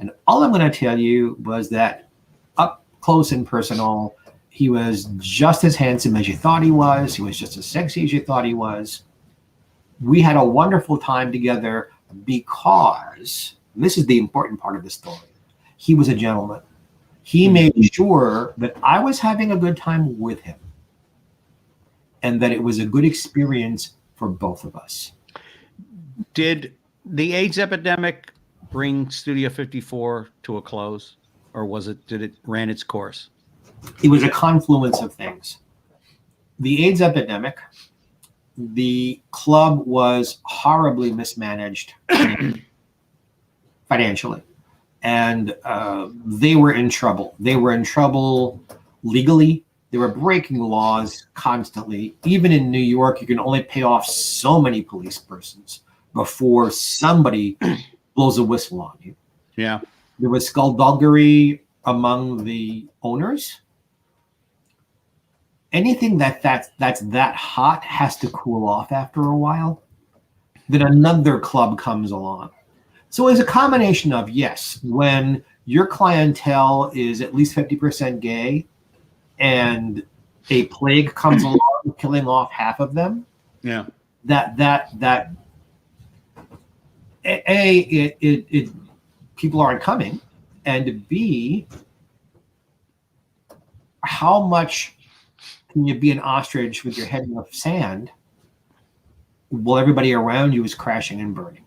And all I'm going to tell you was that up close and personal, he was just as handsome as you thought he was. He was just as sexy as you thought he was. We had a wonderful time together because, and this is the important part of the story, he was a gentleman. He made sure that I was having a good time with him and that it was a good experience for both of us. Did the AIDS epidemic bring Studio 54 to a close, or did it ran its course? It was a confluence of things. The AIDS epidemic, the club was horribly mismanaged financially, and they were in trouble. They were in trouble legally. They were breaking laws constantly. Even in New York, you can only pay off so many police persons before somebody blows a whistle on you. Yeah. There was skullduggery among the owners. Anything that's that hot has to cool off after a while. Then another club comes along. So it's a combination of, yes, when your clientele is at least 50% gay and a plague comes along killing off half of them, yeah, it people aren't coming, and B, how much can you be an ostrich with your head in the sand while everybody around you is crashing and burning?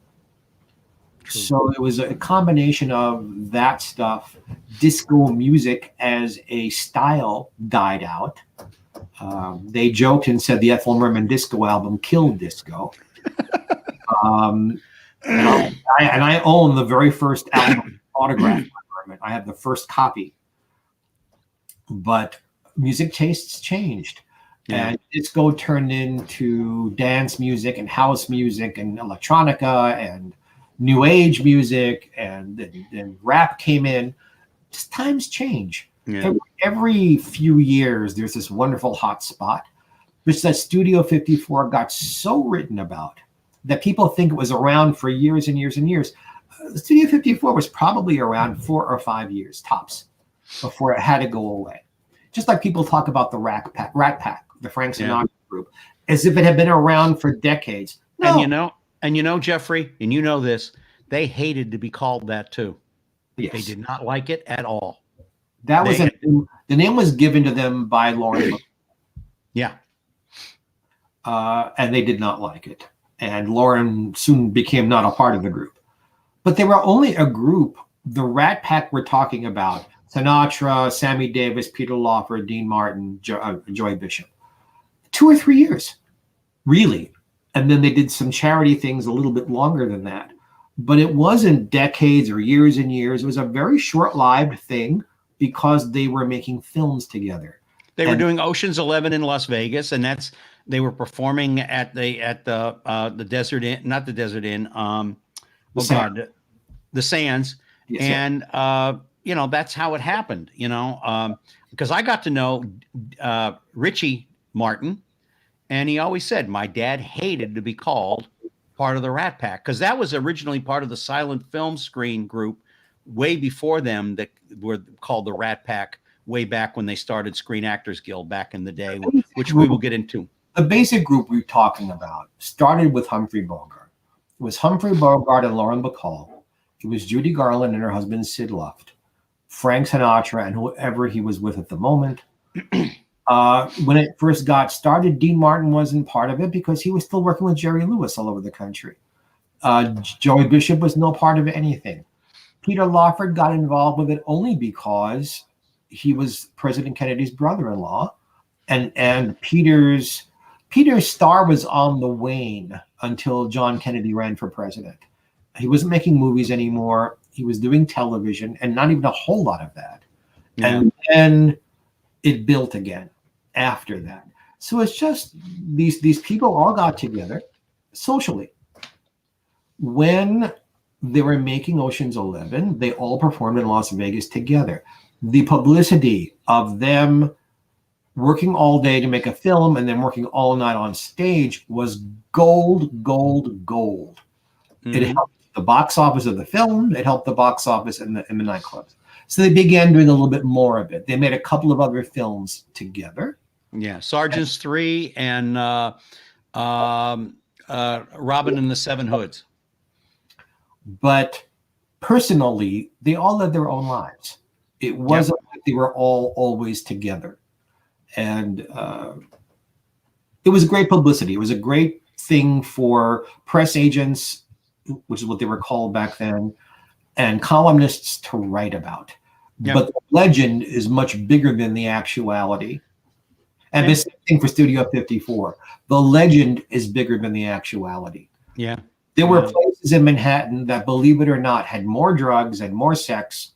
True. So it was a combination of that stuff. Disco music as a style died out. They joked and said the Ethel Merman disco album killed disco. And I own the very first album autographed by Merman. I have the first copy. But music tastes changed. Yeah. And disco turned into dance music and house music and electronica and new age music, and then rap came in. Just times change. Yeah. Every few years, there's this wonderful hot spot, which that Studio 54 got so written about that people think it was around for years and years and years. The Studio 54 was probably around 4 or 5 years tops before it had to go away. Just like people talk about the Rat Pack, the Frank Sinatra group, as if it had been around for decades. No. And you know, Geoffrey, and you know this, they hated to be called that too. Yes. They did not like it at all. That was the name was given to them by Lauren. Yeah. And they did not like it. And Lauren soon became not a part of the group. But they were only a group. The Rat Pack we're talking about, Sinatra, Sammy Davis, Peter Lawford, Dean Martin, Joy Bishop. 2 or 3 years, really. And then they did some charity things a little bit longer than that. But it wasn't decades or years and years. It was a very short-lived thing because they were making films together. They were doing Ocean's 11 in Las Vegas, and they were performing at the Desert Inn, not the Desert Inn, the Sands. Yes, and that's how it happened, because I got to know Richie Martin, and he always said my dad hated to be called part of the Rat Pack, because that was originally part of the silent film screen group way before them that were called the Rat Pack way back when they started Screen Actors Guild back in the day, which we will get into. The basic group we're talking about started with Humphrey Bogart. It was Humphrey Bogart and Lauren Bacall. It was Judy Garland and her husband Sid Luft, Frank Sinatra, and whoever he was with at the moment. When it first got started, Dean Martin wasn't part of it because he was still working with Jerry Lewis all over the country. Joey Bishop was no part of anything. Peter Lawford got involved with it only because he was President Kennedy's brother-in-law, and Peter's star was on the wane until John Kennedy ran for president. He wasn't making movies anymore. He was doing television, and not even a whole lot of that. Yeah. And then it built again after that. So it's just these people all got together socially. When they were making Ocean's 11, they all performed in Las Vegas together. The publicity of them working all day to make a film and then working all night on stage was gold, gold, gold. Mm-hmm. It helped the box office of the film. It helped the box office in the nightclubs. So they began doing a little bit more of it. They made a couple of other films together. Yeah, Sergeants 3 and Robin and the Seven Hoods. But personally, they all lived their own lives. It wasn't like they were all always together. And it was great publicity. It was a great thing for press agents, which is what they were called back then, and columnists to write about. Yeah. But the legend is much bigger than the actuality. And the same thing for Studio 54. The legend is bigger than the actuality. Yeah. There were places in Manhattan that, believe it or not, had more drugs and more sex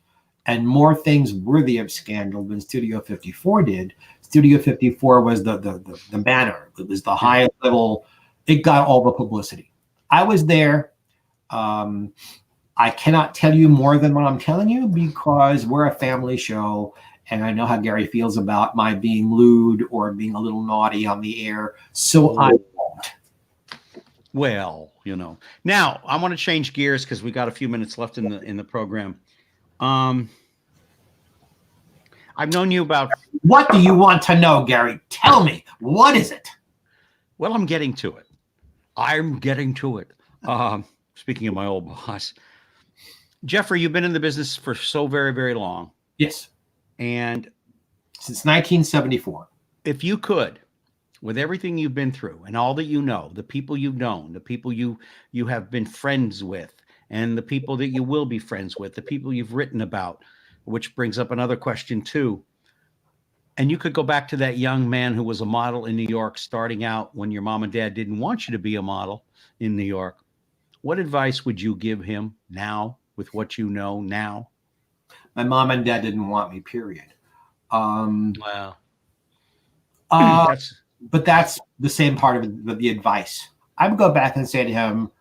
and more things worthy of scandal than Studio 54 did. Studio 54 was the banner. It was the high level. It got all the publicity. I was there. I cannot tell you more than what I'm telling you because we're a family show, and I know how Gary feels about my being lewd or being a little naughty on the air, so I won't. Well, you know. Now, I want to change gears because we got a few minutes left in the program. I've known you about... What do you want to know, Gary? Tell me. What is it? Well, I'm getting to it. I'm getting to it. Speaking of my old boss. Geoffrey, you've been in the business for so very, very long. Yes. And since 1974. If you could, with everything you've been through and all that you know, the people you've known, the people you have been friends with, and the people that you will be friends with, the people you've written about, which brings up another question too. And you could go back to that young man who was a model in New York starting out when your mom and dad didn't want you to be a model in New York. What advice would you give him now with what you know now? My mom and dad didn't want me, period. Wow. But that's the same part of the advice. I would go back and say to him,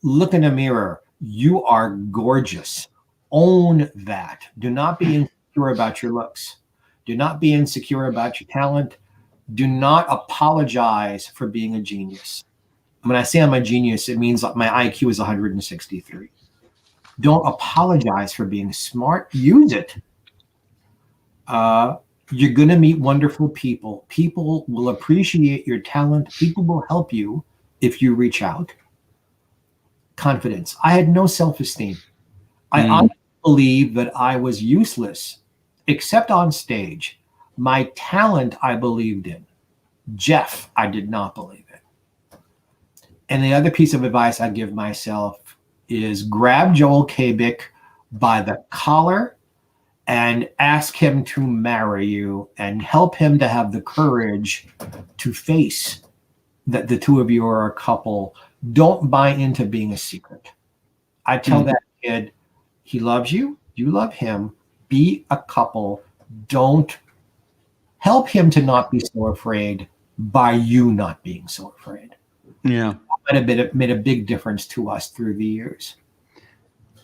look in the mirror. You are gorgeous. Own that. Do not be insecure about your looks. Do not be insecure about your talent. Do not apologize for being a genius. When I say I'm a genius, it means my IQ is 163. Don't apologize for being smart. Use it. You're going to meet wonderful people. People will appreciate your talent. People will help you if you reach out. Confidence. I had no self-esteem. I honestly believe that I was useless, except on stage. My talent, I believed in. Jeff, I did not believe in. And the other piece of advice I give myself is grab Joel Kabik by the collar and ask him to marry you and help him to have the courage to face that the two of you are a couple. Don't buy into being a secret. I tell that kid, he loves you, you love him, be a couple. Don't help him to not be so afraid by you not being so afraid. Yeah. That made a big difference to us through the years.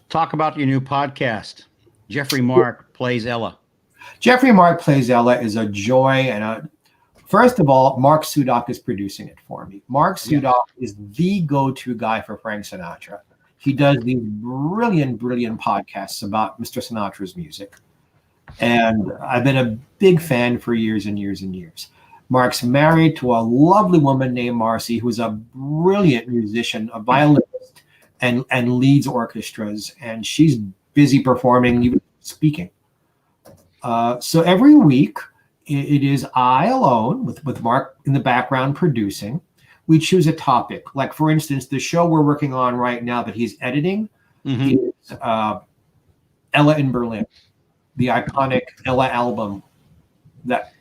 Talk about your new podcast. Geoffrey Mark Plays Ella. Geoffrey Mark Plays Ella is a joy. First of all, Mark Sudak is producing it for me. Mark Sudak is the go-to guy for Frank Sinatra. He does these brilliant, brilliant podcasts about Mr. Sinatra's music. And I've been a big fan for years and years and years. Mark's married to a lovely woman named Marcy, who's a brilliant musician, a violinist, and leads orchestras. And she's busy performing, even speaking. So every week, it is I alone with Mark in the background producing. We choose a topic. Like, for instance, the show we're working on right now that he's editing is Ella in Berlin, the iconic Ella album that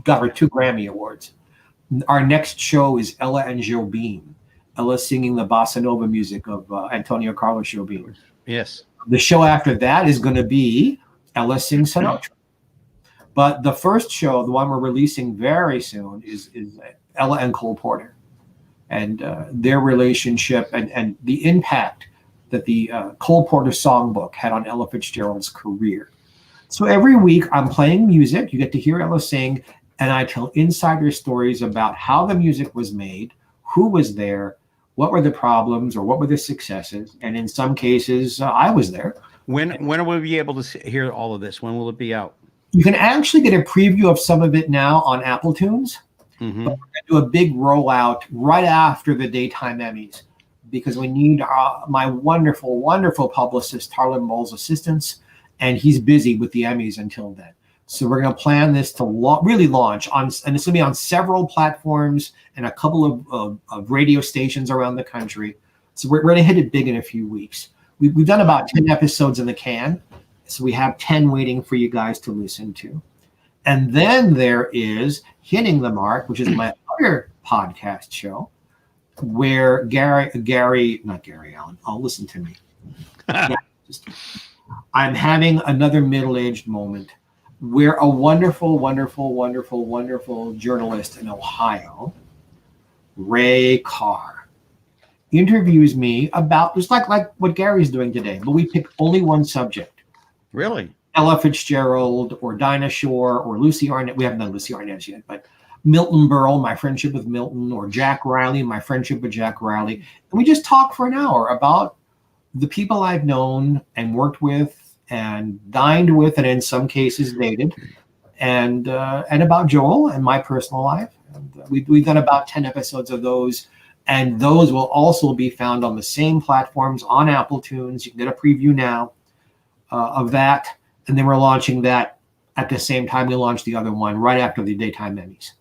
got her 2 Grammy Awards. Our next show is Ella and Jobim. Ella singing the bossa nova music of Antonio Carlos Jobim. Yes. The show after that is going to be Ella sings Sinatra. But the first show, the one we're releasing very soon, is Ella and Cole Porter, and their relationship and the impact that the Cole Porter songbook had on Ella Fitzgerald's career. So every week I'm playing music. You get to hear Ella sing, and I tell insider stories about how the music was made, who was there, what were the problems or what were the successes, and in some cases I was there. When will we be able to hear all of this? When will it be out? You can actually get a preview of some of it now on Apple Tunes. But we're going to do a big rollout right after the daytime Emmys because we need my wonderful, wonderful publicist, Harlan Bowles' assistance, and he's busy with the Emmys until then. So we're going to plan this to really launch on, and it's going to be on several platforms and a couple of radio stations around the country. So we're going to hit it big in a few weeks. We've done about 10 episodes in the can. So we have 10 waiting for you guys to listen to. And then there is Hitting the Mark, which is my other podcast show, where not Gary Allen, listen to me. I'm having another middle-aged moment where a wonderful, wonderful, wonderful, wonderful journalist in Ohio, Ray Carr, interviews me about just like what Gary's doing today, but we pick only one subject. Really? Ella Fitzgerald or Dinah Shore or Lucy Arnett. We haven't done Lucy Arnett yet, but Milton Berle, my friendship with Milton, or Jack Riley, my friendship with Jack Riley. And we just talk for an hour about the people I've known and worked with and dined with, and in some cases dated, and about Joel and my personal life. And we've done about 10 episodes of those, and those will also be found on the same platforms on Apple Tunes. You can get a preview now of that, and then we're launching that at the same time we launch the other one right after the daytime Emmys.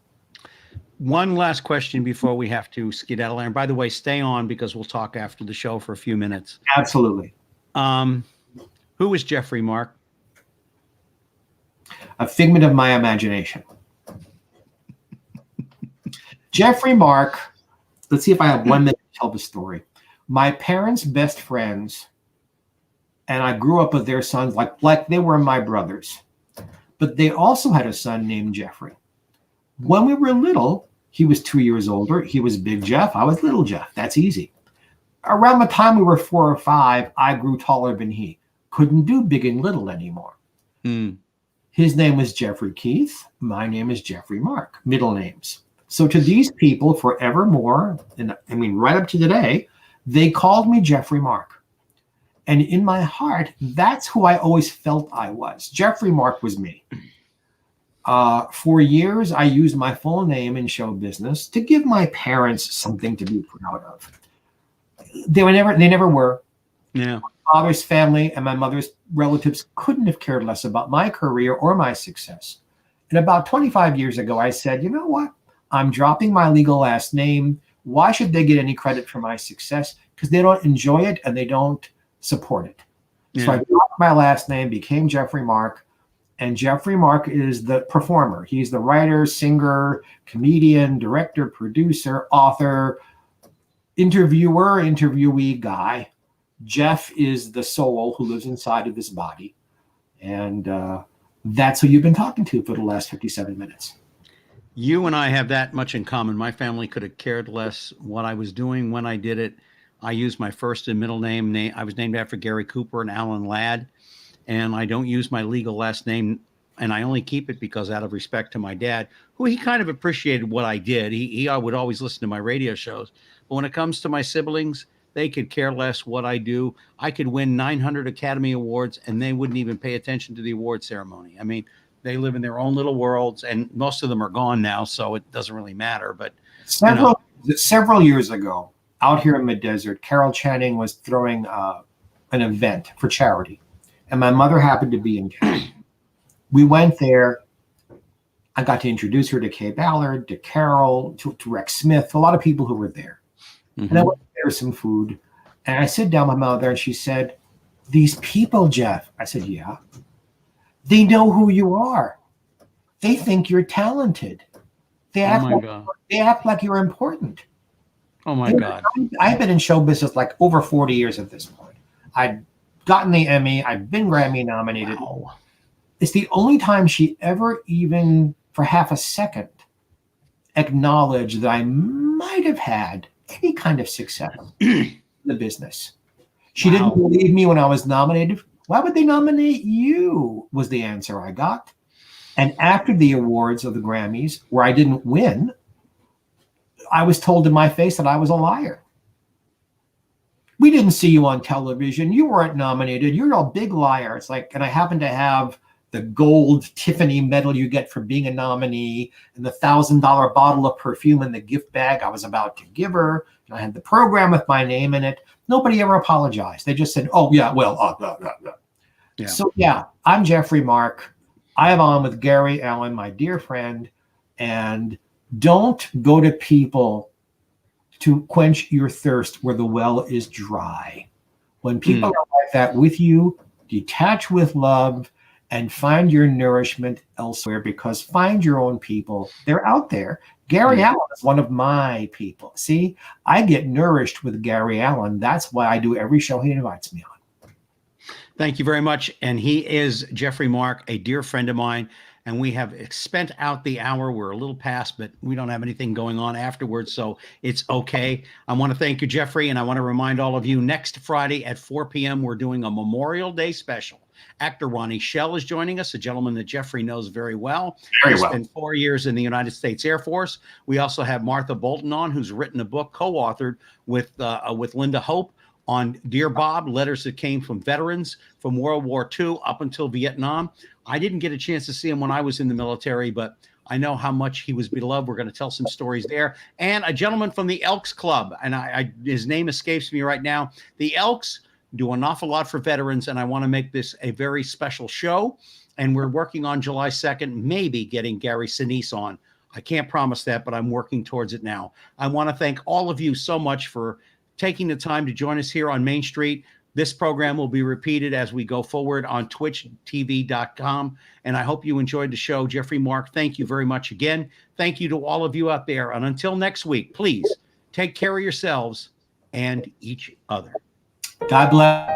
One last question before we have to skedaddle. And by the way, stay on because we'll talk after the show for a few minutes. Absolutely. Who is Geoffrey Mark? A figment of my imagination. Geoffrey Mark, let's see if I have 1 minute to tell the story. My parents' best friends, and I grew up with their sons like they were my brothers. But they also had a son named Geoffrey. When we were little, he was 2 years older. He was Big Jeff. I was Little Jeff. That's easy. Around the time we were 4 or 5, I grew taller than he. Couldn't do big and little anymore. His name was Jeffrey Keith. My name is Geoffrey Mark, middle names. So to these people forevermore, and I mean right up to today, they called me Geoffrey Mark. And in my heart, that's who I always felt I was. Geoffrey Mark was me. For years, I used my full name in show business to give my parents something to be proud of. They never were. Yeah. My father's family and my mother's relatives couldn't have cared less about my career or my success. And about 25 years ago, I said, you know what? I'm dropping my legal last name. Why should they get any credit for my success? Because they don't enjoy it and they don't support it. Yeah. So I dropped my last name, became Geoffrey Mark. And Geoffrey Mark is the performer. He's the writer, singer, comedian, director, producer, author, interviewer, interviewee guy. Jeff is the soul who lives inside of this body. And that's who you've been talking to for the last 57 minutes. You and I have that much in common. My family could have cared less what I was doing when I did it. I used my first and middle name. I was named after Gary Cooper and Alan Ladd. And I don't use my legal last name. And I only keep it because out of respect to my dad, who he kind of appreciated what I did. He would always listen to my radio shows. But when it comes to my siblings, they could care less what I do. I could win 900 Academy Awards and they wouldn't even pay attention to the award ceremony. I mean, they live in their own little worlds and most of them are gone now. So it doesn't really matter. But several years ago out here in the desert, Carol Channing was throwing an event for charity. And my mother happened to be in town. We went there. I got to introduce her to Kay Ballard, to Carol, to Rex Smith, a lot of people who were there. Mm-hmm. And I went there some food. And I sit down with my mother and she said, these people, Jeff. I said, yeah. They know who you are. They think you're talented. They act like you're important. Oh my God. I've been in show business like over 40 years at this point. I'd gotten the Emmy. I've been Grammy nominated. Wow. It's the only time she ever even for half a second acknowledged that I might have had any kind of success in the business. She didn't believe me when I was nominated. Why would they nominate you? Was the answer I got. And after the awards of the Grammys, where I didn't win, I was told in my face that I was a liar. We didn't see you on television. You weren't nominated. You're a big liar. It's like, and I happen to have the gold Tiffany medal you get for being a nominee and the $1,000 bottle of perfume in the gift bag I was about to give her. And I had the program with my name in it. Nobody ever apologized. They just said, oh, yeah, well, yeah. So, yeah, I'm Geoffrey Mark. I am on with Gary Allan, my dear friend, and don't go to people to quench your thirst where the well is dry. When people are like that with you, detach with love and find your nourishment elsewhere, because find your own people. They're out there. Gary Allan is one of my people. See, I get nourished with Gary Allan. That's why I do every show he invites me on. Thank you very much. And he is Geoffrey Mark, a dear friend of mine. And we have spent out the hour. We're a little past, but we don't have anything going on afterwards, so it's okay. I want to thank you, Geoffrey, and I want to remind all of you, next Friday at 4 p.m., we're doing a Memorial Day special. Actor Ronnie Shell is joining us, a gentleman that Geoffrey knows very well. Very He well. spent 4 years in the United States Air Force. We also have Martha Bolton on, who's written a book co-authored with Linda Hope on Dear Bob, letters that came from veterans from World War II up until Vietnam. I didn't get a chance to see him when I was in the military, but I know how much he was beloved. We're going to tell some stories there. And a gentleman from the Elks Club, and his name escapes me right now. The Elks do an awful lot for veterans, and I want to make this a very special show. And we're working on July 2nd, maybe getting Gary Sinise on. I can't promise that, but I'm working towards it now. I want to thank all of you so much for taking the time to join us here on Main Street. This program will be repeated as we go forward on twitchtv.com. And I hope you enjoyed the show. Geoffrey Mark, thank you very much again. Thank you to all of you out there. And until next week, please take care of yourselves and each other. God bless.